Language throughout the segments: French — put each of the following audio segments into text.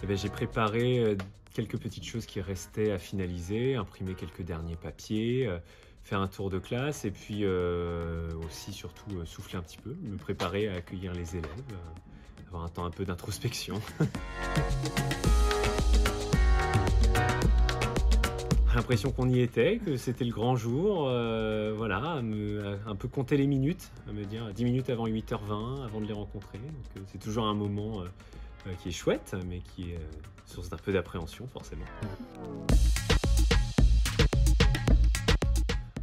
Eh ben, j'ai préparé quelques petites choses qui restaient à finaliser, imprimer quelques derniers papiers, faire un tour de classe et puis aussi surtout souffler un petit peu, me préparer à accueillir les élèves, avoir un temps un peu d'introspection. L'impression qu'on y était, que c'était le grand jour, voilà, à un peu compter les minutes, à me dire 10 minutes avant 8h20, avant de les rencontrer. Donc c'est toujours un moment qui est chouette, mais qui est source d'un peu d'appréhension forcément.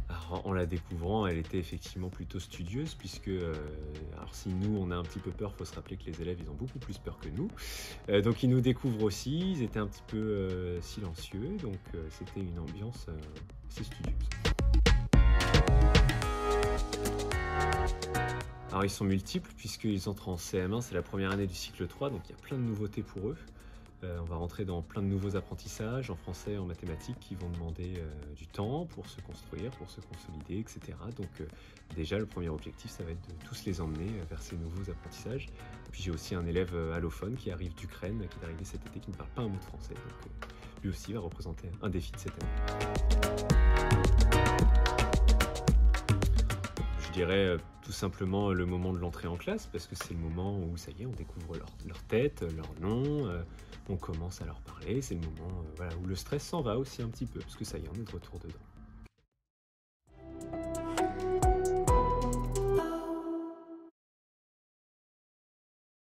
Alors, en la découvrant, elle était effectivement plutôt studieuse puisque, alors si nous on a un petit peu peur, il faut se rappeler que les élèves ils ont beaucoup plus peur que nous. Donc ils nous découvrent aussi, ils étaient un petit peu silencieux, donc c'était une ambiance assez studieuse. Alors ils sont multiples puisqu'ils entrent en CM1, c'est la première année du cycle 3, donc il y a plein de nouveautés pour eux. On va rentrer dans plein de nouveaux apprentissages en français, en mathématiques qui vont demander du temps pour se construire, pour se consolider, etc. Donc déjà le premier objectif ça va être de tous les emmener vers ces nouveaux apprentissages. Puis j'ai aussi un élève allophone qui arrive d'Ukraine, qui est arrivé cet été, qui ne parle pas un mot de français. Donc lui aussi va représenter un défi de cette année. Je dirais tout simplement le moment de l'entrée en classe, parce que c'est le moment où ça y est, on découvre leur tête, leur nom, on commence à leur parler, c'est le moment voilà, où le stress s'en va aussi un petit peu, parce que ça y est, on est de retour dedans.